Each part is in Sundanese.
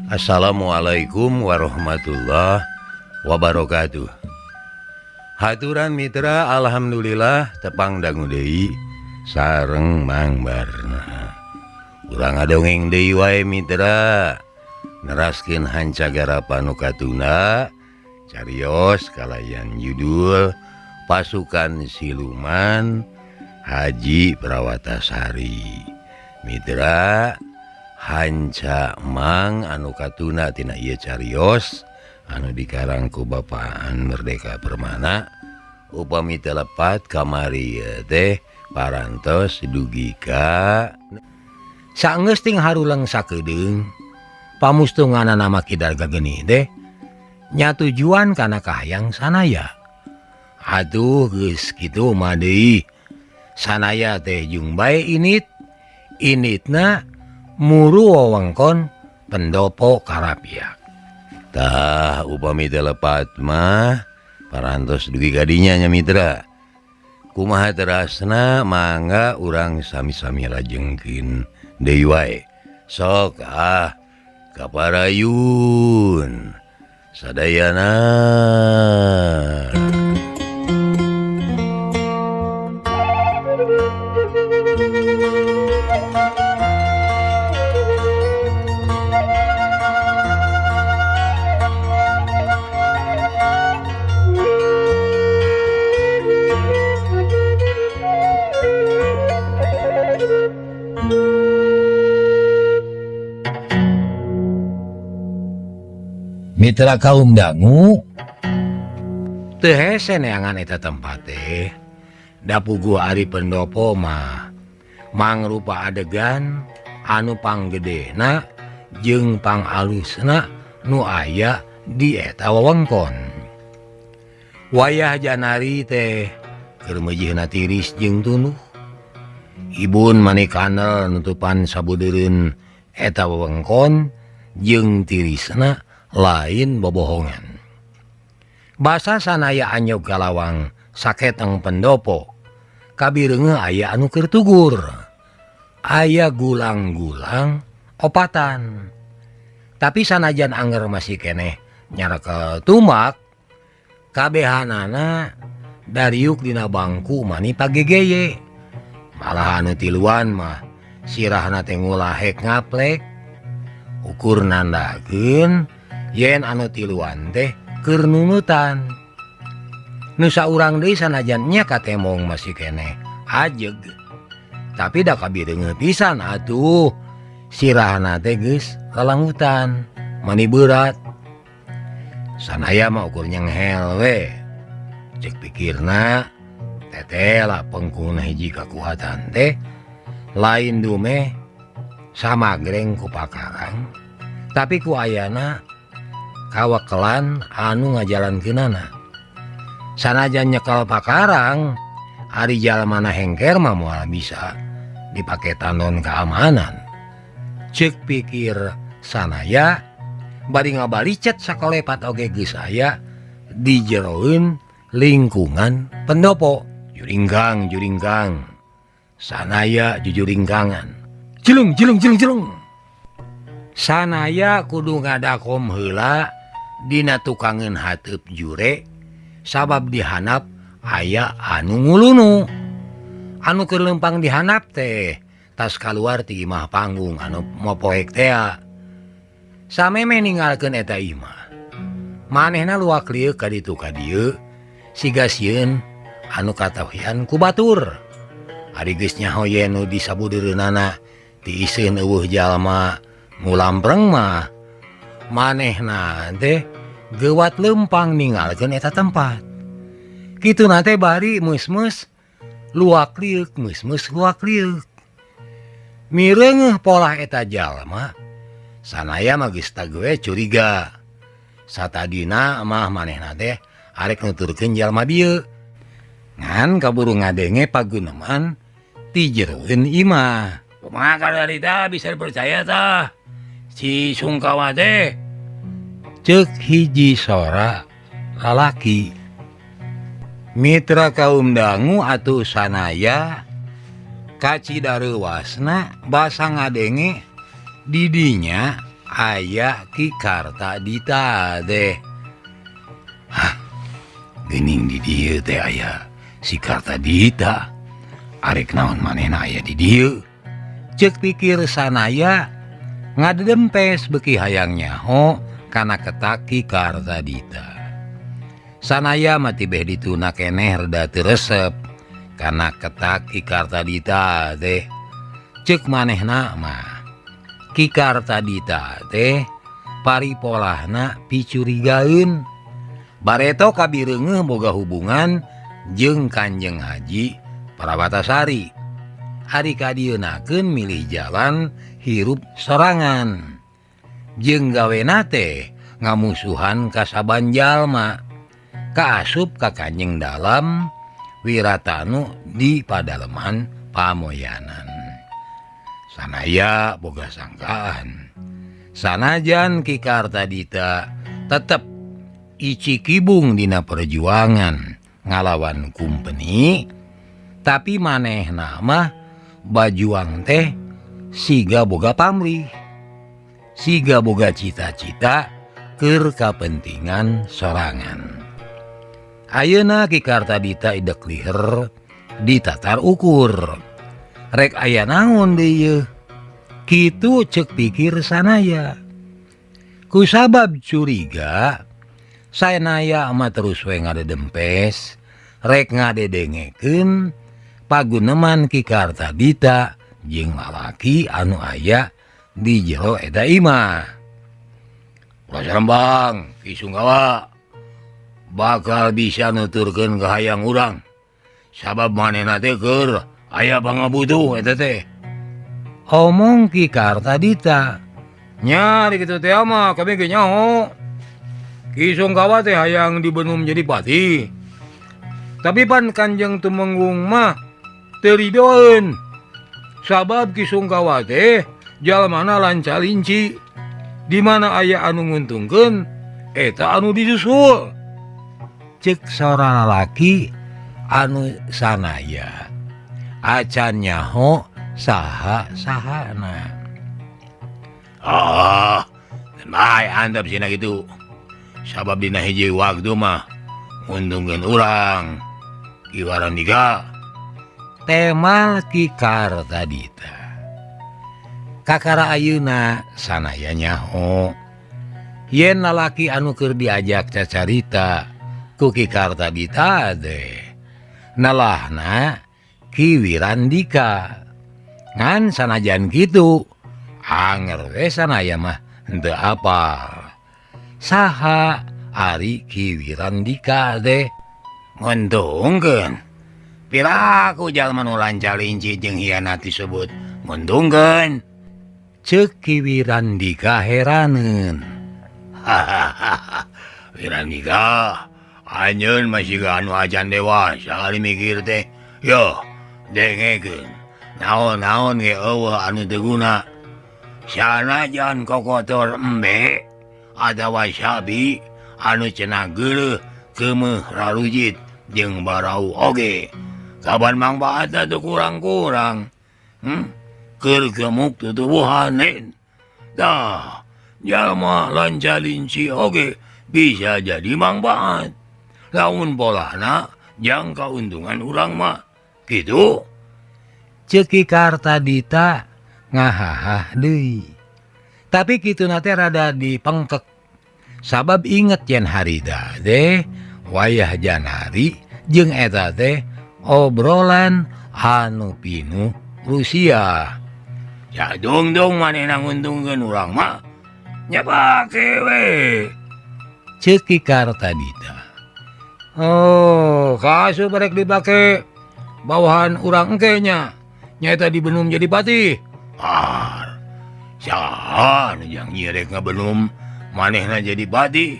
Assalamualaikum warahmatullahi wabarakatuh. Haturan mitra alhamdulillah tepang dangu deui sareng Mang Barna. Urang ngadongeng deui wae mitra. Neraskeun hancagara panukatuna carios kalayan judul Pasukan Siluman Haji Prawatasari. Mitra hanca Mang anu katuna tina ieu carios anu dikarang ku Bapaan Merdeka Permana upami telepat kamari teh parantos dugi ka saenggeus ting harulang sakedeung pamustunganana makidarga geni teh nya tujuan kana kahayang sanaya. Atuh geus kitu mah deui sanaya teh jung bae initna muru wewengkon pendopo Karapiak. Tah upami telepat mah parantos dugi kadinya nya mitra. Kumaha terasna mangga urang sami-sami lajengkeun deui wae. Sok kaparayun sadayana. Mitra kaum dangu teu hese neangan eta tempat teh da puguh ari pendopo mah mangrupa adegan anu panggedena jeung pangalusna nu aya di eta wewengkon. Wayah janari teh keur meujihna tiris jeung tunuh. Ibun manekanel nutupan sabudeureun eta wewengkon jeung tirisna lain bobohongan. Basa sanaya anyog kalawang saketeng pendopo kabireungeuh aya anu keur tugur. Aya gulang-gulang opatan. Tapi sanajan anger masih keneh nyareke tumak kabehanana dariuk dina bangku mani pagegeye. Malah anu tiluan mah sirahna teh ngulahek ngaplek. Ukur nandakeun yen anu tiluan teh keur nunutan. Nu saurang deui sanajan nya katemong masih keneh ajeg. Tapi da kabireungeuh pisan atuh sirahna teh geus lalangutan mani berat. Sanaya mah ukur nyenghel we. Cek pikirna tetela pengkuna hiji kakuatan teh lain dume samagreng ku pakarang tapi ku ayana kawakelan anu ngajalankeunana. Sanajan nyekel pakarang ari jalmana hengker mah moal bisa dipake tandon keamanan. Ceuk pikir sanaya bari ngabalicet sakolepat oge geus aya di jeroeun lingkungan pendopo. Juringgang sanaya jujuringgangan jelung sanaya kudu ngadakom heula dina tukangeun hateup jure sabab dihanap aya anu ngulunu. Anu keur lempang dihanap teh tas kaluar ti imah panggung anu mopoek teh. Sameme ninggalkeun eta imah manehna luak lieu ka ditu ka dieu siga sieun anu katawian ku batur. Ari geus nyahoyen nu disabudeureunana tiiseun eueuh jalma ngulampreng mah manehna teh geuwat lempang ninggalkeun eta tempat. Kituna teh bari meus-meus luak liuk. Mireungeuh pola eta jalma sanaya mah geus tagewe curiga. Satadina mah manehna teh arek nuturkeun jalma dieu ngan kaburu ngadenge paguneman ti jeroeun imah. Kumaha kadarita bisa dipercaya tah si Sungkawa teh? Ceuk hiji sora lalaki. Mitra kaum dangu atuh sanaya kacidareuwasna basa ngadenge didinya aya Ki Kartadita teh. Gening di dieu teh aya si Kartadita. Arek naon manehna aya di dieu? Ceuk pikir sanaya ngadempes beki hayang nyaho kana ketak Ki Kartadita. Sanaya mati beh dituna keneh rada teu resep kana ketak Ki Kartadita teh. Ceuk manehna mah Ki Kartadita teh paripolahna picurigaeun bareto kabireungeuh boga hubungan jeung Kanjeng Haji Parabatasari. Ari kadienakeun milih jalan hirup sorangan. Jeung gawena teh ngamusuhan ka saban jalma. Kaasup ka Kanjeng Dalam Wiratanu di padaleman pamoyanan. Sanaya boga sangkaan. Sanajan Ki Kartadita tetep ici kibung dina perjuangan ngalawan kumpeni, tapi manehna mah bajuang teh siga boga pamrih, siga boga cita-cita keur kapentingan sorangan. Ayeuna Ki Kartadita idek liher ditatar ukur. Rek aya naon deui yeuh? Kitu ceuk pikir sanaya. Kusabab curiga sanaya mah terus we ngadedempes rek ngadedengekeun paguneman Ki Kartadita jeung lalaki anu aya di jero eta imah. Pasarembang Ki Sunggawa bakal bisa nuturkeun ka hayang urang sabab manehna teh keur aya pangabutuh eta teh. Omong Ki Kartadita. Nya di kitu teh mah kami ge nyaho. Ki Sunggawa teh hayang dibenum jadi pati. Tapi pan Kanjeng Tumenggung mah teu ridoeun. Sabab Ki Sunggawa teh jalmana lanca-linci. Di mana aya anu nguntungkeun eta anu disusul. Ceuk saora lalaki anu sanaya acan nyaho saha-sahana. Bae handap cenah kitu. Sabab dina hiji waktu mah nguntungkeun urang. Ki Warandika temal Ki Kartadita. Kakara ayeuna sanaya nyaho yen lalaki anu keur diajak cacarita ku Ki Kartadita teh nalahna Ki Wirandika. Ngan sanajan kitu anger we sanaya mah henteu apal saha ari Ki Wirandika teh. Nguntungkeun piraku jalma nu lanca-linci jeung hianat disebut nguntungkeun? Ceuk Ki Wirandika heraneun. Wirandika, anjeun masih anu acan dewasa kali mikir teh. Yo, dengekeun. Naon-naon ge eueuh anu teu guna. Sanajan kokotor embe atawa sabi anu cenah geuleuh keumeuh rarujit jeung barau oge. Kaban mangpaatna teu kurang-kurang. Keur gemuk tutuwuhan nen. Tah, jalma lanca-linci oge bisa jadi mangpaat. Lamun polana jang kauntungan urang mah. Kitu. Ceuk Ki Kartadita ngahahah deui. Tapi kituna teh rada dipengkek. Sabab inget yen harita teh wayah janari jeung eta teh obrolan anu pinuh Rusia. Ya dong manehna nguntungkeun urang mah nya pake we. Ceuk Ki Kartadita. Oh, kaasup rek dipake bawahan urang engke nya. Nyaeta dibenum jadi pati. Saha nu jang ieu rek ngabenum manehna jadi pati?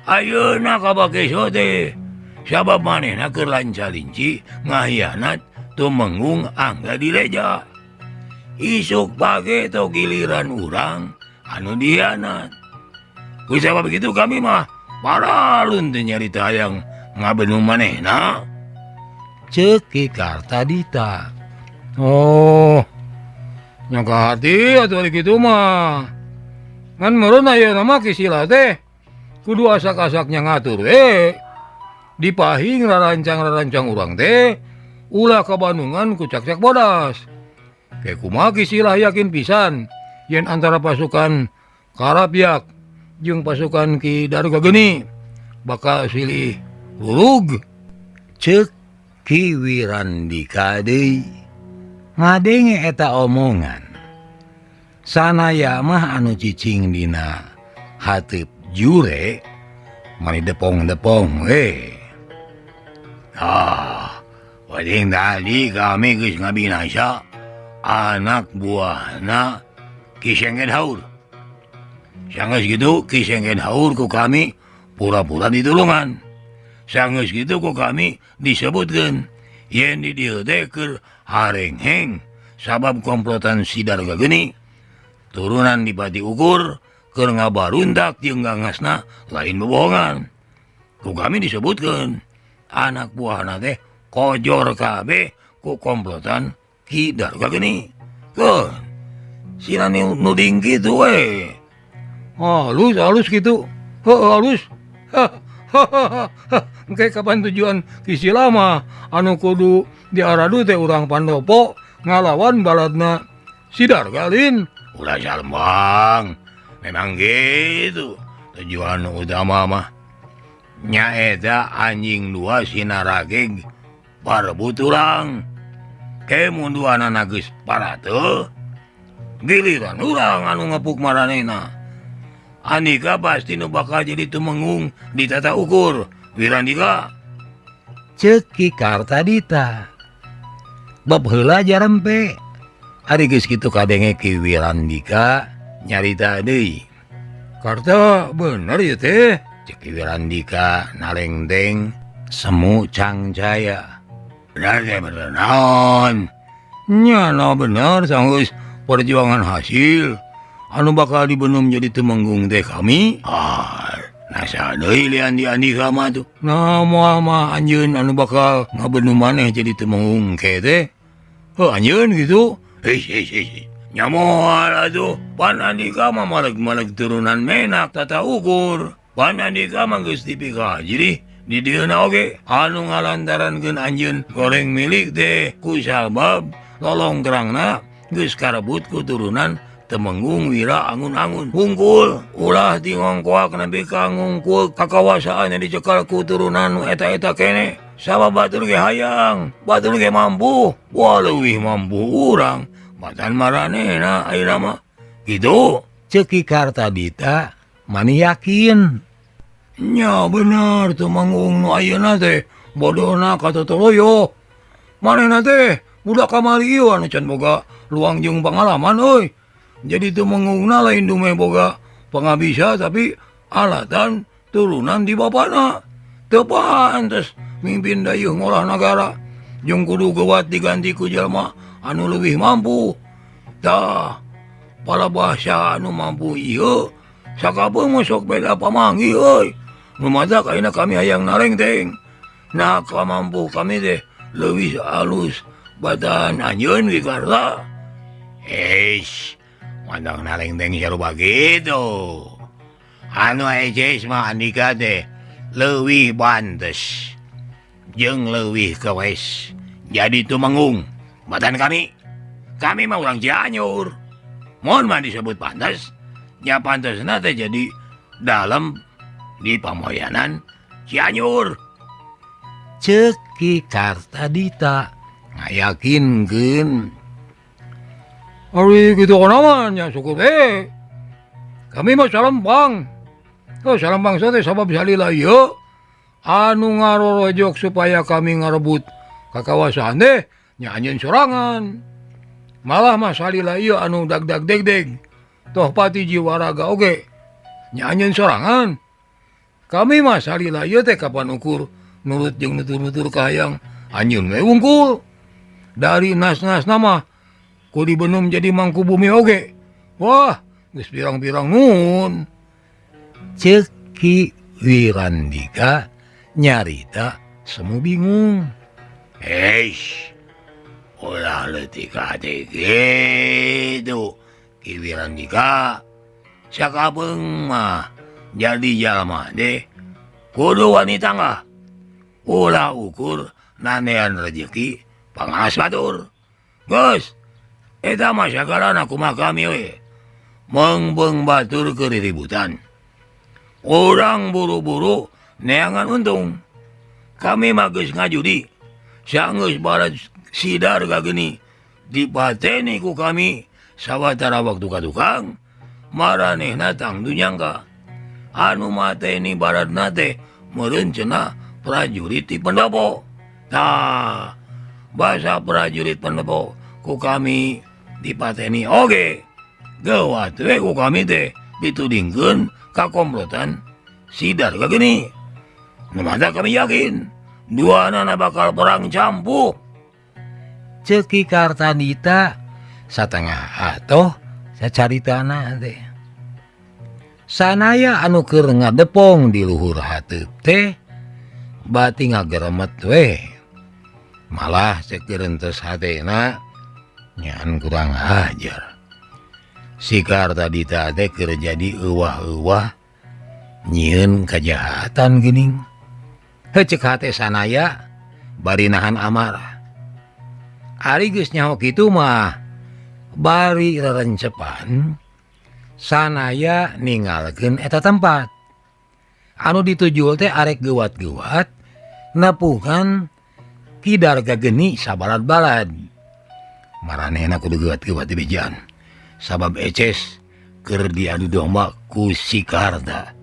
Ayeuna kabake sote. Sabab manehna keur lanca-linci ngahianat Tumenggung Angga Direja. Isuk pake to giliran urang anu dihianat. Ku sabab begitu kami mah paralun teu nyarita hayang ngabenum manehna. Ceuk Ki Kartadita. Oh, nyangka hati atuh ari kitu mah. ngan meureun aya nama Kisila teh kudu asak-asaknya ngatur dipahing rarancang urang teh ulah ka Bandungan ku cak-cak bodas. Kayak kumaha Kisila yakin pisan yen antara pasukan Karapyak jeung pasukan Ki Dargageni bakal silih lurug. Ceuk Ki Wirandika deui ngadenge eta omongan. Sanaya mah anu cicing dina hateup jure mani depong-depong wading tadi kami geus ngabinasa anak buahna Ki Sengket Haur. Sanggeus kitu Ki Sengket Haur ku kami pura-pura ditulungan. Sanggeus kitu ku kami disebutkeun yen di dieu teh keur harengheng sabab komplotan si Dargageni turunan Dipati Ukur keur ngabarundak jeung gangasna lain bohongan. Ku kami disebutkeun anak buahna teh kojor kabeh ku komplotan Ki Dargageni. Keun sina nuding kitu halus gitu. Halus. Engke kapan tujuan Kisila mah anu kudu diaradu teh urang Pandopo ngalawan baladna si Dargalin. Ulah salembang. Memang gitu. Tujuan utama mah nyaeta anjing dua sinarageg parebut urang. Kemun duanana geus parateuh giliran urang anu ngepuk maranehna. Andika pasti nu bakal jadi tumenggung di tata ukur. Wirandika ceuk Ki Kartadita. Bab heula jarempe ari geus kitu kadenge Ki Wirandika nyarita deui. Karta bener ieu teh ceuk Ki Wirandika nalengdeng semu cangcaya. Bener teh bener naon? Nya na bener sanggeus perjuangan hasil anu bakal dibenum jadi tumenggung teh kami. Nasa deui li Andika mah tuh. Nah moal mah anjeun anu bakal ngabenum maneh jadi tumenggung ke teh. Anjeun gitu. Nya moal atuh. Pan Andika mah maleg turunan Menak tata ukur. Pan Andika mah geus tipikal jadi di dieuna oge anu ngalantarankeun anjeun goreng milik teh ku sabab lolong kerangna geus karebut ku turunan Temenggung Wira Angun-Angun. Hungkul ulah tingongkoak nepi ka ngungkul kakawasaan yang dicekal ku turunan nu eta-eta kene. Sabab batur ge hayang, batur ge mampu, wah leuwih mampu urang. Batan maranehna ayeuna mah. Kitu ceuk Ki Kartadita mani yakin. Nya bener Temenggung nu ayeuna teh bodohna katotoloyo. Manehna teh budak kamari ieu anu can boga luang jeung pangalaman euy. Jadi Temenggungna lain dume boga pangabisa tapi alatan turunan di bapana. Teu pantes mimpin dayeuh ngolah nagara. Jeung kudu geuwat diganti ku jalma anu leuwih mampu. Tah palabasa anu mampu ieu sakabeung sok beda pamanggi euy. Nu matak ayeuna kami hayang narengteng. Nah kamampu kami teh leuwih alus batan anjeun Ki Karta. Mandang narengteng sarupa gitu. Anu ejes mah Andika teh leuwih bantes jeung leuwih kewes jadi tumenggung batan kami. Kami mah urang Cianjur. Mun mah disebut pantes, nya pantesna teh jadi dalem di pamoyanan Cianjur. Ceuk Ki Kartadita ngayakinkeun. Ari gitu namanya syukur kami mah salembang. Salembang teh sabab salila ieu anu ngarorojok supaya kami ngarebut kakawasaan teh nya anjeun sorangan. Malah mah salila ieu anu dag-dag deg-deg toh pati jiwa raga oge nya anjeun sorangan. Kami mah salila ieu teh kapan ukur nurut jeung nutur-nutur kahayang anjeun we wungkul. Dari nas-nasna mah ku dibenum jadi mangku bumi oge. Wah, geus pirang-pirang nuhun. Ceuk Ki Wirandika nyarita semu bingung. Ulah leutik hati gitu Ki Wirandika. sakabeng mah jadi jalma deh kudu wanita nggak ulah ukur nanean rezeki pangas batur Gus eta mah sagalana kumaha kami we mengbeng batur keriributan orang buru-buru neangan untung kami mah geus ngajudi saenggeus barat sidar kageni dipateni ku kami sawatara waktu ka tukang maranehna tangtu nyangka anu mateni baratna teh meureun cenah prajurit di pendopo tah basa prajurit pendopo ku kami dipateni oge gawat we ku kami teh ditudingkeun kakomplotan sidar kageni nu mata kami yakin duanana bakal perang campur ceuk Ki Kartadita satengah atoh sacaritana teh sanaya anu keur ngadepong di luhur hateup teh bati ngageremet we malah cekerentos hatena nyan kurang ajar si Kartadita teh keur jadi euwah-euwah nyieun kajahatan geuning heuceuk hate sanaya bari nahan amarah ari geus nyaho kitu mah bari rerencepan sanaya ninggalkeun eta tempat anu dituju teh arek geuwat-geuwat nepungan kidarga geni sabalad-balad maranehna kudu geuwat-geuwat di bejan sabab eces keur diadu domba ku si Karta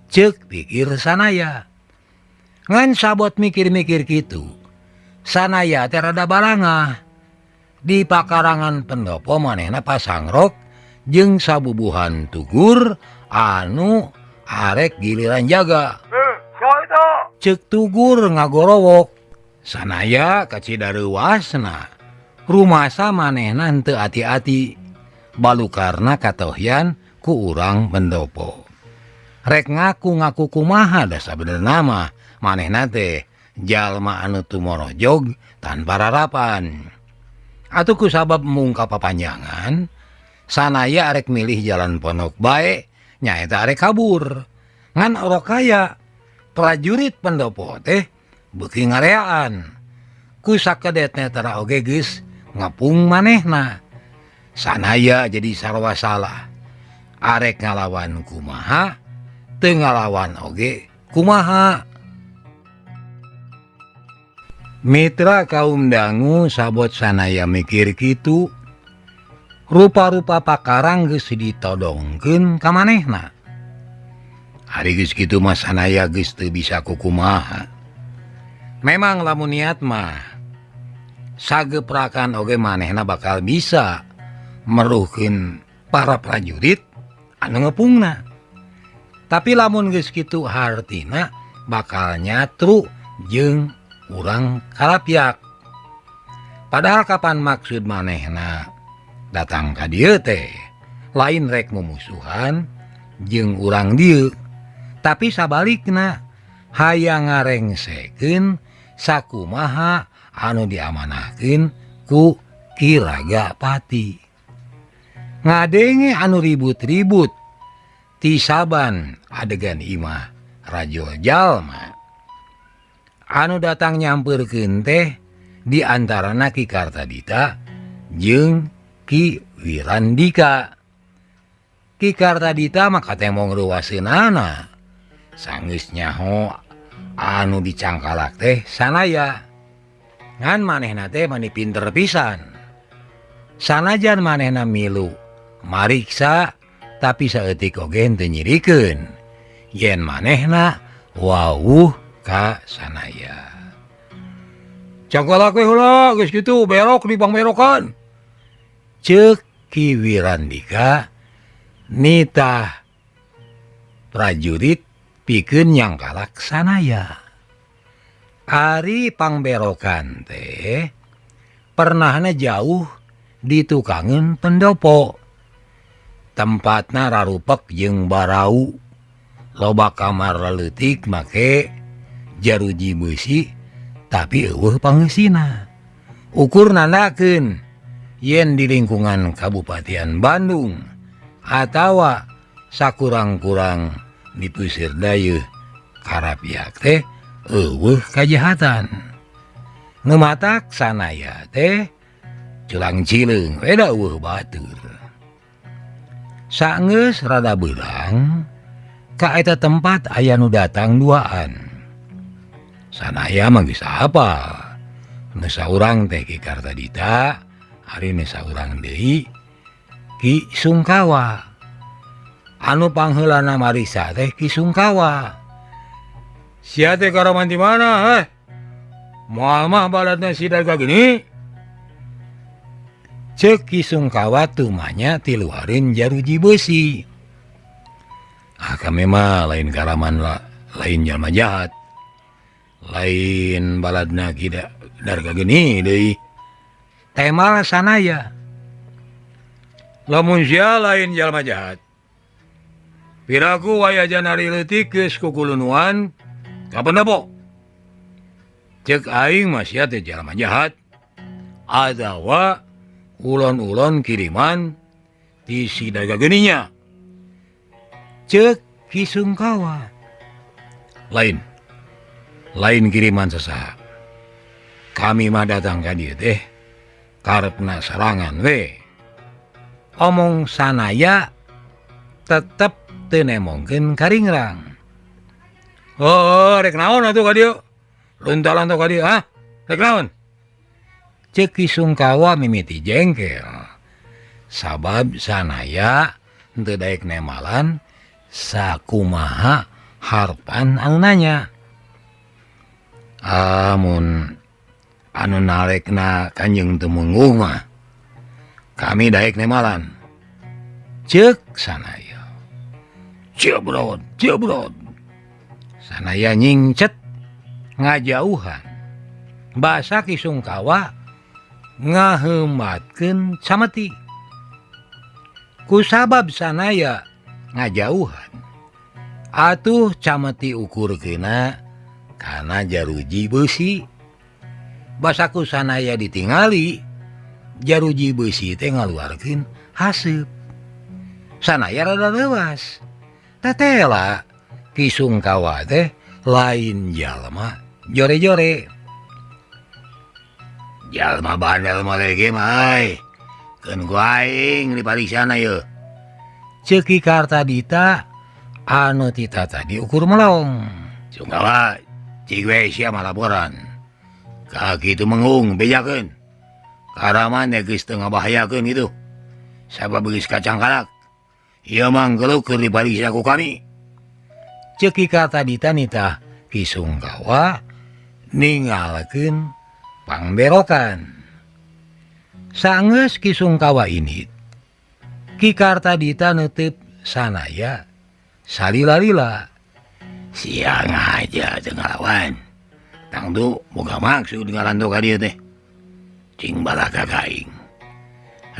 ceuk pikir sanaya ngan sabot mikir-mikir kitu sanaya teh rada balangah di pakarangan pendopo manehna pasangrok jeung sabubuhan tugur anu arek giliran jaga ceuk tugur ngagorowok sanaya kacidareuwasna rumasa manehna henteu ati-ati balukarna katohyan ku urang pendopo rek ngaku-ngaku kumaha da sabenerna mah manehna teh jalma anu tumorojog tanpa rarapan atuh ku sabab mung kapapanjangan sanaya arek milih jalan pondok bae nyaeta arek kabur ngan orokaya prajurit pendopo teh beuki ngareaan ku sakedetna tara oge geus ngapung manehna sanaya jadi sarwa salah arek ngalawan kumaha teu ngalawan oge kumaha mitra kaum dangu sabot sanaya mikir kitu rupa-rupa pakarang geus ditodongkeun ka manehna ari geus kitu mah sanaya geus teu bisa kukumaha memang lamun niat mah sageprakan oge manehna bakal bisa meruhkeun para prajurit anu ngepungna tapi lamun geus kitu hartina bakal nyatru jeung urang kalapyak padahal kapan maksud manehna datang ka dieu teh lain rek mumusuhan jeung urang dieu tapi sabalikna hayang ngarengsekeun sakumaha anu diamanahkeun ku Ki Ragapati ngadenge anu ribut-ribut ti saban adegan imah rajo jalma anu datang nyampeurkeun teh di antarana Ki Kartadita jeung Ki Wirandika Ki Kartadita mah katemong ruwaseunana sanggeus nyaho anu dicangkalak teh sanaya ngan manehna teh mani pinter pisan sanajan manehna milu mariksa tapi saeutik oge teu nyirikeun yen manehna wawuh ka sanaya cangkalak we heula geus kitu berok di pangberokan ceuk Ki Wirandika nitah prajurit pikeun nyangkalak sanaya ari pangberokan teh pernahna jauh di tukangeun pendopo tempatna rarupek jeung barau loba kamar leutik make jaruji besi tapi eueuh pangeusina ukur nandakeun yen di lingkungan Kabupatian Bandung atawa sakurang-kurang dipusir dayeuh karapiak teh eueuh kajahatan. Ngematak sanaya teh culang cileung beda eueuh batur. Saenggeus rada beurang ka eta tempat aya nu datang duaan. Sanaya mah geus hafal. Nu saurang teh Ki Kartadita, ari nu saurang deui Ki Sungkawa. Anu pangheulana marisa teh Ki Sungkawa. Sia teh karaman di mana? Moal mah baladna sidaga gini. Ceuk Ki Sungkawa tumanya ti luareun jaruji beusi. Kami mah lain karaman lain jalma jahat. Lain baladna kida darga geni deui. Temal sanaya. Lamun sia lain jalma jahat. Piraku wayajan ari leutik geus kukulunuan kapan dapok. Cek aing mah sia teh jalma jahat. Adawa ulon-ulon kiriman ti si daga geninya. Cek Ki Sungkawa. Lain kiriman sasaha. Kami mah datang ka dieu teh karepna sarangan we. Omong sanaya tetep teu nemongkeun karingrang. Rek naon atuh ka dieu? Luntalan teh ka dieu, rek naon? Ceuk Ki Sungkawa mimiti jengkel. Sabab sanaya teu daek nemalan sakumaha harpan anu nanya. Amun anu narekna Kanjeng Tumenggung mah kami daek nemalan. Ceuk sanaya. Cebrot. Sanaya nyingcet ngajauhan. Basa Ki Sungkawa ngaheumatkeun cameti. Kusabab sanaya ngajauhan. Atuh cameti ukurkeuna kana jaruji beusi. Basaku sanaya ditingali jaruji beusi teh ngaluarkeun haseup. Sanaya rada leuwas. Tetela Ki Sungkawa teh lain jalma jore-jore. Jalma bandel malege mah keun ku aing dipariksana yeuh. Ceuk Ki Kartadita anu tita tadi ukur melong. Sungkawa cik we sia malaporan. Ka Ki Tumenggung bejakeun. Karaman geus teu ngabahayakeun itu. Sabab geus kacang kalak. Ieu mah geuleuh keur dipariksa ku kami. Ceuk Ki Kartadita nitah Ki Sungkawa ningalkeun pangberokan. Saenggeus Ki Sungkawa init, Ki Kartadita neuteup sanaya salila-lila. Siang aja teu ngalawan. Tangtu boga maksud ngaranto ka dieu teh. Cing balaka ka aing.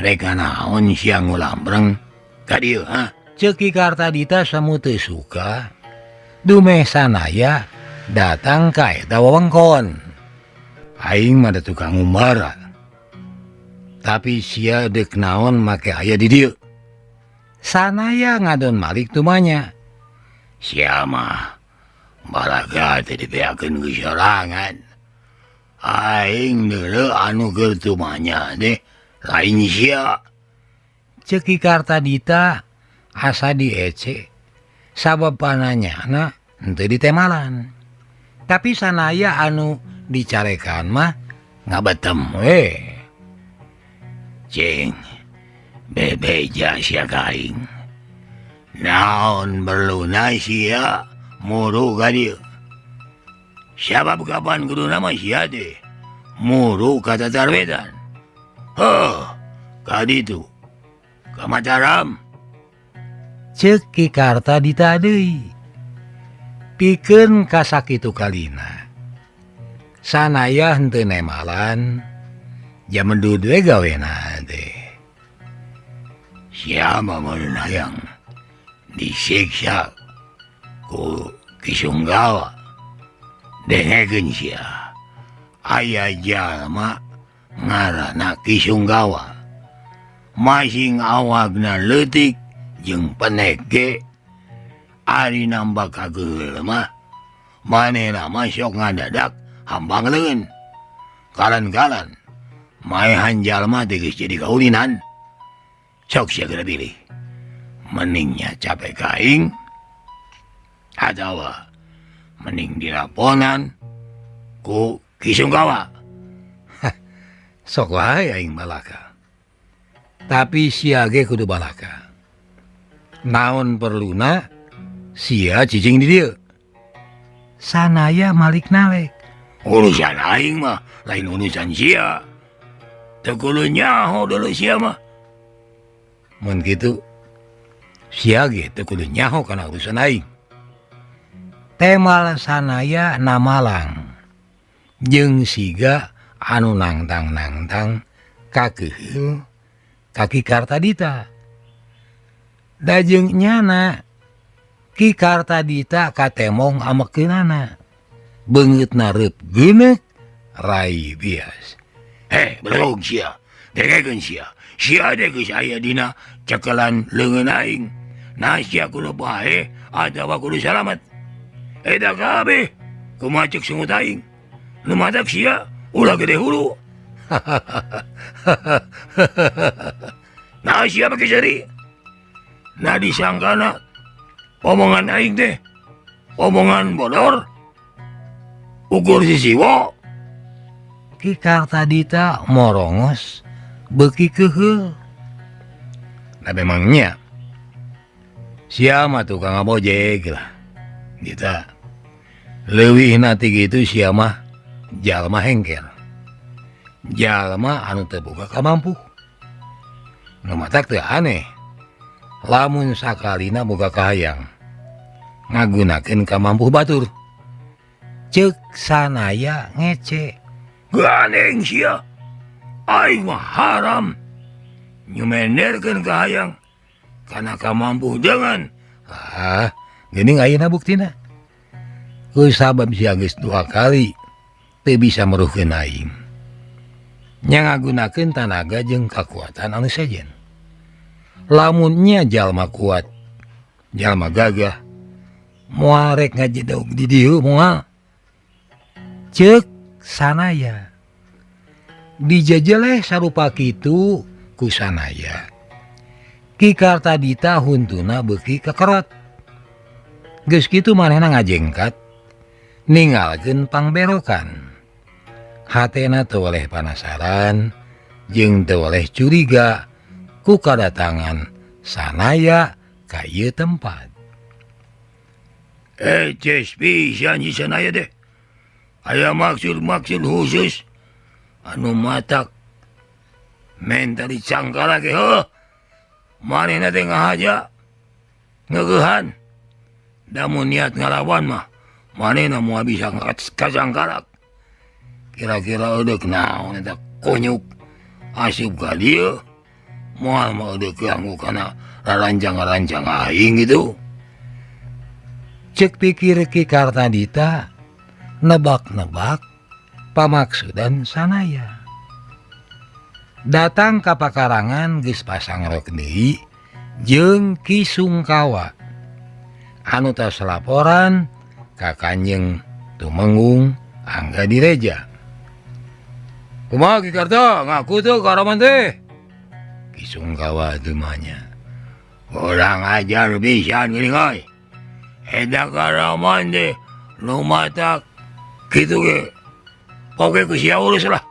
Rek naon sia ngulambreng ka dieu, Ceuk Ki Kartadita samu teu suka dumeh sanaya datang ka eta wewengkon. Aing mah da tukang umbara. Tapi sia deuk naon make aya di dieu. Sanaya ngadon malik tumanya. Sia mah balaga teh dibeakeun geus sorangan. Aing deuleu anu keur tumanya teh lain sia. Ceuk Ki Kartadita asa diece sabab pananyana henteu ditemalan. Tapi sanaya anu dicarekan mah ngabetem we. Cing, bebeja sia ka aing. Naon berluna sia muru ka dieu. Sabab kapan kuduna mah sia teh muru ka Tatarwetan. Ka ditu ka Mataram. Ceuk Ki Kartadita deui. Pikeun kasakitu kalina. Sanaya henteu nemalan jamendud we gawena teh. Sia mah mun hayang disiksa ku Ki Sungkawa. Dengekeun sia. Aya jalma ngaranna Ki Sungkawa. Masing awakna leutik jeung peneke Ari nambah kagel mah manehna mah sok ngadadak hambang leun. Kalan-kalan maehan jalma teh geus jadi kaulinan. Sok sia geura pilih. Meningnya capek kaing atawa mending diraponan ku Kisungkawa. Sok wae aing balaka. Tapi sia ge kudu balaka. Naon perluna sia cicing di dieu. Sanaya malik nalek. Urusan aing mah lain urusan sia. Teu kudu nyaho deuleu sia mah. Mun kitu sia ge teu kudu nyaho kana urusan aing. Temal sanaya namalang. Jeung siga anu nangtang-nangtang kakeuheul Ki Kartadita. Da jeung nyana Ki Kartadita katemong amekeunana. Beungeutna reup geuneuk rai bias. Belog sia. Degekeun sia. Sia teh geus aya dina cekelan leungeun aing. Nah sia kudu bae atawa kudu salamet. Eta kabeh kumaha ceuk sungut aing. Nu matak sia ulah gede hulu. Nah sia make seri. Nah disangkana omongan aing teh omongan bodor. Ukur sisiwo. Ki Kartadita morongos beuki keuheul. Da memangnya sia mah tukang ngabojeg lah. Kita leuwihna ti kitu sia mah jalma hengker. Jalma anu teu boga kamampuh. Nu matak teu aneh. Lamun sakalina boga kahayang ngagunakeun kamampuh batur. Ceuk sanaya ngece. Gandeng sia. Aing mah haram nyumenderkeun kahayang kana kamampuh dengan. Geuning ayeuna buktina. Ku sabab sia geus 2 kali teu bisa meruhkeun aing. Nya ngagunakeun tanaga jeung kakuatan anu sejen. Lamun nya jalma kuat, jalma gagah, moal rek ngajedog di dieu moal. Ceuk sanaya. Dijejeleh sarupa kitu ku sanaya. Ki Kartadita huntuna beuki kekerot. Geus kitu manehna ngajengkat ninggalkeun pangberokan. Hatena teu oleh panasaran jeung teu oleh curiga ku kadatangan sanaya ka ieu tempat. Ces pisan si sanaya teh. Aya maksud-maksud khusus anu matak mentari cangkala ge heuh. Manehna teh ngahaja ngeueuhan. Damun niat ngalawan mah manehna moal bisa kacangkalak. Kira-kira eudeuh naon eta kunyuk asup ka dieu moal mah eudeuh ganggu kana raranjang-raranjang aing gitu. Ceuk pikir Ki Kartadita nebak-nebak pamaksudan sanaya. Datang ka pakarangan geus pasang rok deui jeung Kisungkawa. Anu tos laporan ka Kanjeng Tumenggung Angga Direja. Kumaha Ki Karta ngaku teu karaman teh? Kisungkawa teu manya. Urang ajar pisan geuning euy. Eta karaman teh nu matak kitu ge. Poke ku sia urus lah.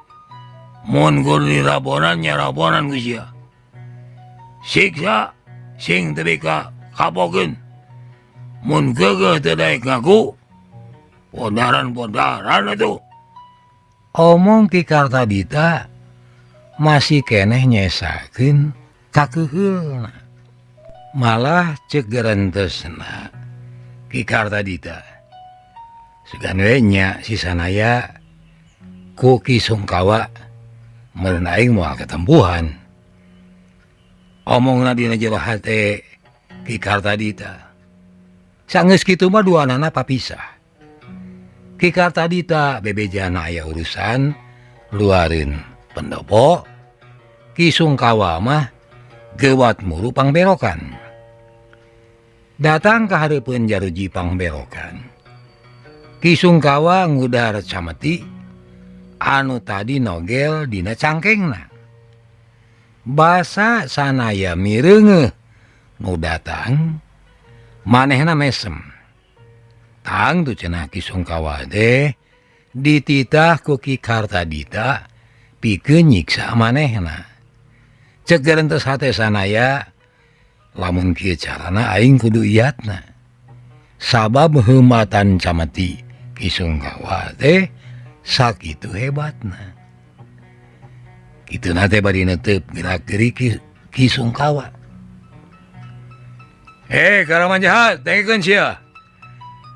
Mun kudu diraponan nya raponan ku sia. Siksa sing teu bika kapokeun. Mun geugeuh teu daek ngaku podaran-podaran atuh. Omong Ki Kartadita masih keneh nyesakeun kakeuheulna. Malah ceuk gerentesna Ki Kartadita. Sugan we nya si sanaya ku Kisungkawa meureun aing moal ketempuhan. Omongna dina jero hate Ki Kartadita. Sanggeus kitu mah duanana papisah. Ki Kartadita bebejana aya urusan luareun pendopo. Kisungkawa mah geuwat mulu pangberokan. datang ke hareupeun jaruji pangberokan. Ki Sungkawa ngudar Cameti anu tadi nogel dina cangkengna. Basa sanaya mireungeuh nu datang manehna mesem. Tang tu cenah Ki Sungkawa teh dititah ku Ki Kartadita pikeun nyiksa manehna. Cek gerentos hate sanaya lamun kieu carana aing kudu iyatna. Sabab heumatan Cameti Ki Sungkawa teh sakitu hebatna. Kituna teh bari neuteub gerak-gerik Ki Sungkawa. Karaman jahat, tengekeun sia.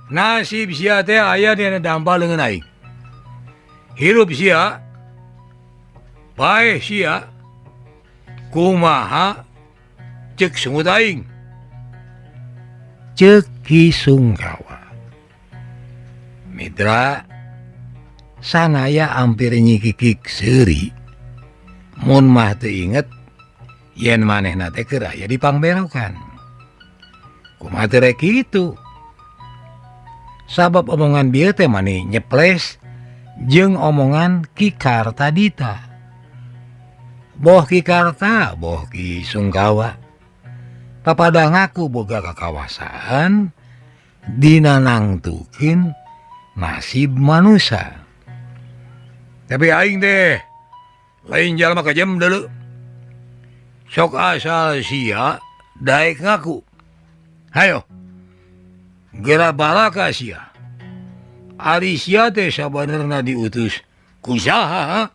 Nasib sia teh aya dina dampal leungeun aing. Hirup sia, bae sia, kumaha cek sungut aing. Cek Ki Sungkawa. Mitra, sanaya ampir nyikikik seuri. Mun mah teu inget yen manehna teh keur aya di pangberokan. Kumaha teu rek kitu? Sabab omongan bieu teh mani nyeples jeung omongan Ki Kartadita. Boh Ki Karta, boh Ki Sungkawa. Papada ngaku boga kakawasaan dina nangtukeun nasib manusia. Tapi aing teh lain jalma kajem deuleu. Sok asal sia daek ngaku. Hayo. Geura balaka sia. Ari sia teh sabenerna diutus ku saha?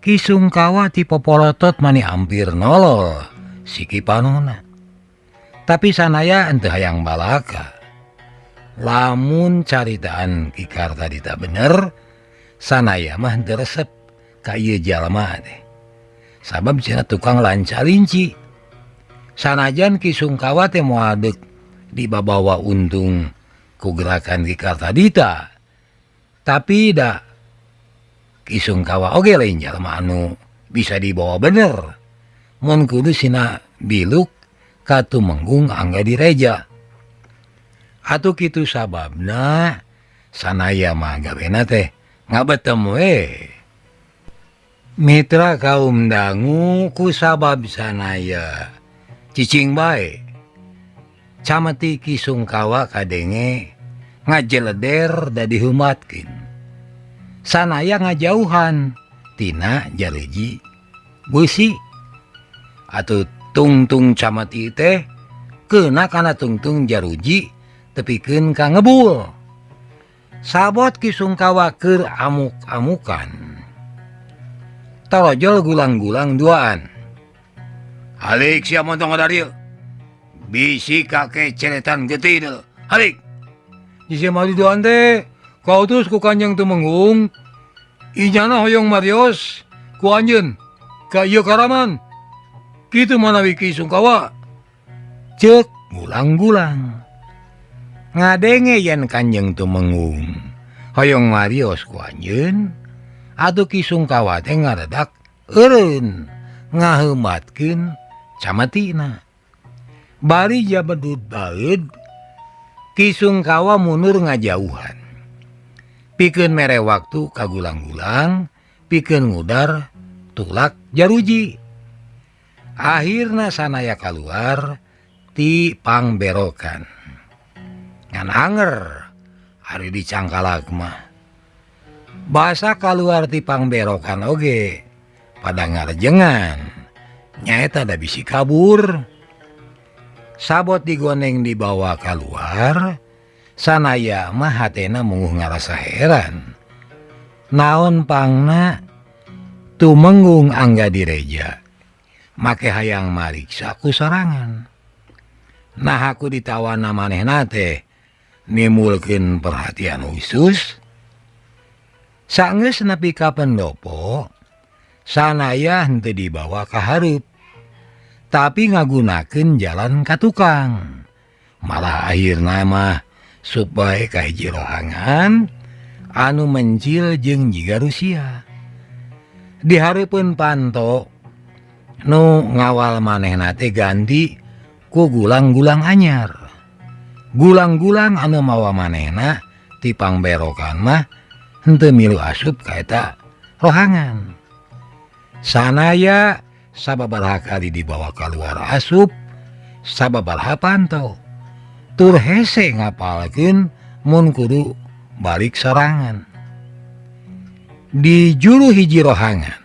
Ki Sungkawa ti popolotot mani ampir nolol si Ki Panuna. Tapi sanaya henteu hayang balaka. Lamun caritaan Ki Kartadita bener, sanaya mah henteu resep ka ieu jalma teh. Sabab cenah tukang lanca-linci. Sanajan Ki Sungkawa teh moal deuk dibabawa untung ku gerakan Ki Kartadita. Tapi da Ki Sungkawa oge lain jalma anu bisa dibawa bener. Mun kudu sina biluk katumenggung angga direja. Atuh kitu sababna sanaya mah gawena teh ngabetem we. Mitra kaum dangu ku sabab sanaya cicing bae. Cameti Ki Sungkawa kadenge ngajeleder da dihumatkeun. Sanaya ngajauhan tina jareji beusi. Atuh tungtung Cameti teh keuna kana tungtung jaruji tepikeun ka ngebul. Sabot Ki Sungkawa keur amuk-amukan. Tarojol gulang-gulang duaan. Halik sia montong dari bisi kakek ceretan getih deh. Halik. Jisi mari duaan teh. Kau terus ku Kanjeng Tumenggung. Ijana hoyong marios. Ku anjeun. Ka ieu karaman. Kitu manawi Ki Sungkawa. Cek gulang-gulang. Ngadenge yen Kanjeng Tumenggung hoyong marios ku anjeun. Atuh Ki Sungkawa teh ngaredak eureun ngaheumatkeun Cametina. Bari jabedut baeud Ki Sungkawa mundur ngajauhan. Pikeun mere waktu ka gulang-gulang, pikeun ngudar tulak jaruji. Akhirna sanaya kaluar ti pangberokan. Ngan anger ari dicangkalag mah. Basa kaluar ti pangberokan oge pada ngarejengan. Nyaeta da bisi kabur. Sabot digoneng dibawa keluar, sanaya mah hatena munguh ngarasa heran. Naon pangna tumenggung angga direja, make hayang mariksa ku sorangan. Nah aku ditawana manehna teh nimulkeun perhatian khusus. Saenggeus nepi ka pendopo, sanaya henteu dibawa ka hareup. Tapi ngagunakeun jalan ka tukang. Malah akhirna mah supaya ka hiji rohangan anu mencil jeung jiga Rusia. Di hareupeun panto nu ngawal manehna teh ganti ku gulang-gulang anyar. Gulang-gulang anu mawa manehna tipang berokan mah henteu milu asup ka eta rohangan. Sanaya sababaraha kali dibawa keluar asup, sababaraha pantau. Tur hese ngapalkeun mun kudu balik sorangan. Di juru hiji rohangan,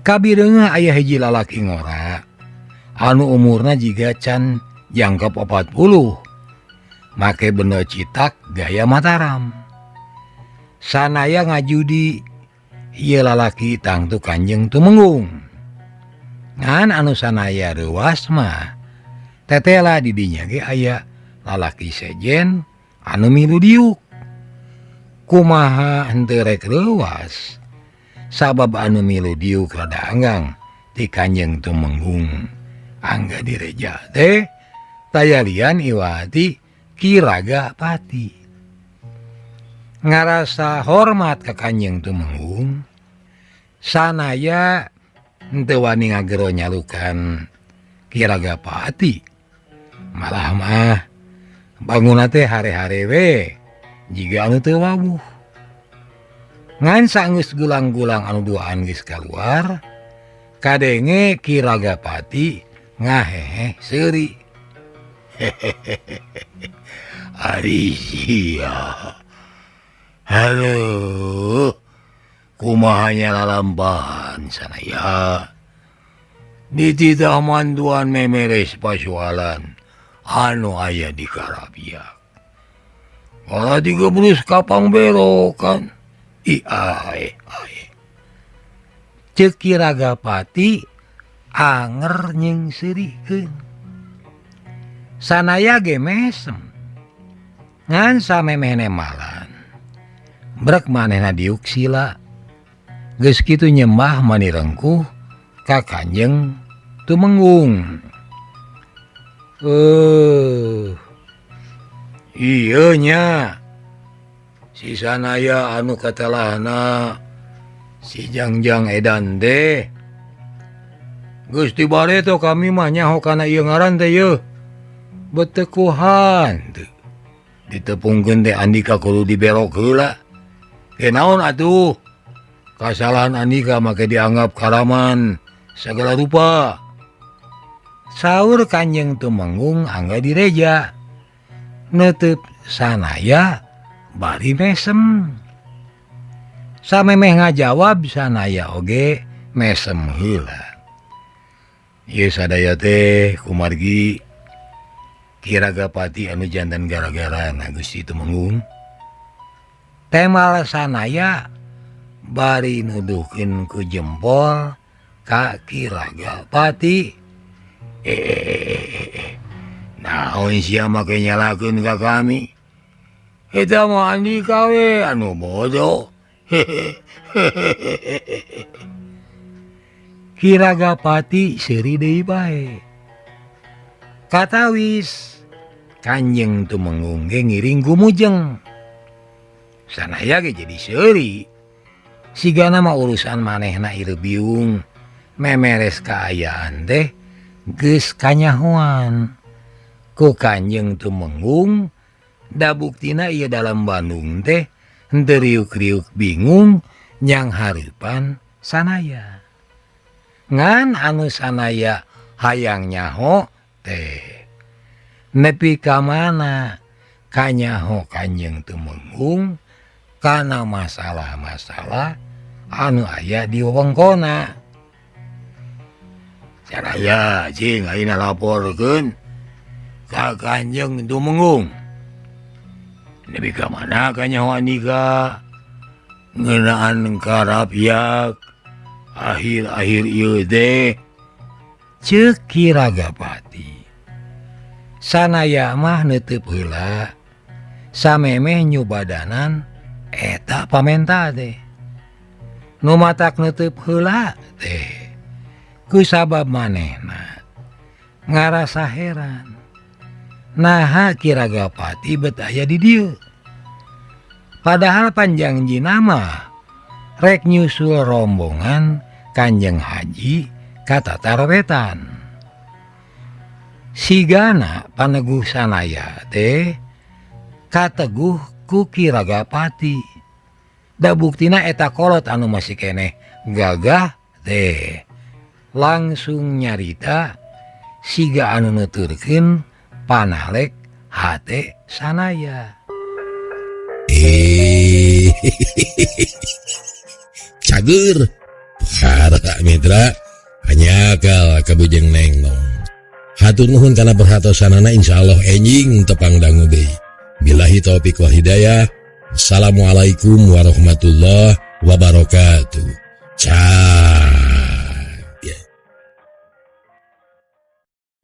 kabireungna aya hiji lalaki ngora anu umurna jiga can jangkep 40, make benda citak gaya Mataram. Sanaya ngajudi ieu lalaki tangtu Kanjeng Tumenggung. Ngan anu sanaya reuwas mah tetela di dinya ge aya lalaki sejen anu milu diuk. Kumaha henteu rek reuwas? Sabab anu milu diuk rada anggang ti Kanjeng Tumenggung angga direja teh tayalian iwati Ki Ragapati. Ngarasa hormat ka Kanjeng Tumenggung, sanaya henteu wani ngagero nyalukan Ki Ragapati. Malah mah bangunna teh hare-hare we jiga anu teu wawuh. Ngan saenggeus gulang-gulang anu duaan geus kaluar, kadenge Ki Ragapati ngahehe seuri. Ari sia. Halo. Kumahanya lalampahan sanaya. Di titah manduan memeres pasualan anu aya di Karapiak. Kala 30 kapang berokan. Ae. Ceuk Ki Ragapati anger nyengsirikeun. Sanaya ge mesem. Ngan samemeh nemalan. Brek manehna diuk sila. Geus kitu nyembah manirengkuh ka Kanjeng Tumenggung. Ieu nya. Si sanaya anu katelahna si Jangjang edan teh. Gusti bareto kami mah nyaho kana ieu ngaran teh yeuh. Betekuhan teu. Ditepungkeun teh Andika kudu diberok heula. Kenaon atuh? Kasalahan Andika make dianggap karaman segala rupa. Saur Kanjeng Tumenggung angga direja. Neuteut sanaya bari mesem. Samemeh ngajawab sanaya oge mesem heula. Ieu sadaya teh kumargi Ki Ragapati anu jantan gara-gara na Gusti Tumenggung. Temal sanaya bari nuduhkeun ku jempol ka Ki Ragapati. Naon sia make nyalakeun ka kami? Eta mah Andika we anu bodoh. Ki Ragapati seuri deui bae. Katawis Kanjeng Tumenggung ge ngiring kumujeng. Sanaya ge jadi seuri. Sigana mah urusan manehna ieu biung memeres kaayaan teh geus kanyahoan ku Kanjeng Tumenggung. Da buktina ieu dalam Bandung teh henteu riuk-riuk bingung nyang hareupan sanaya. Ngan anu sanaya hayang nyaho teh nepi ka mana kanyaho Kanjeng Tumenggung kana masalah-masalah anu aya di wewengkonna. Sanaya cing ayeuna laporkeun ka Kanjeng Tumenggung. Nepi ka mana kanyaho Andika ngeunaan Karapiak akhir-akhir ieu teh? Ceuk Ki Ragapati. Sanaya mah neuteub heula samemeh nyubadanan eta pamenta teh. Nu matak neuteub heula teh kusabab manehna ngarasa heran. Naha Ki Ragapati bet aya di dieu. Padahal panjangjina mah rek nyusul rombongan Kanjeng Haji ka Tatar Wetan. sigana paneguh sanaya teh kateguh ku Kiragapati. Da buktina eta kolot anu masih keneh gagah teh langsung nyarita siga anu nuturkeun panalek hate sanaya. Cager para mitra hanya kal kabujeng nengnong. Hatur nuhun kana perhatosanana, insyaallah enjing tepang dangu deui. Billahi taufiq wal hidayah. Assalamualaikum warahmatullahi wabarakatuh. Ciao.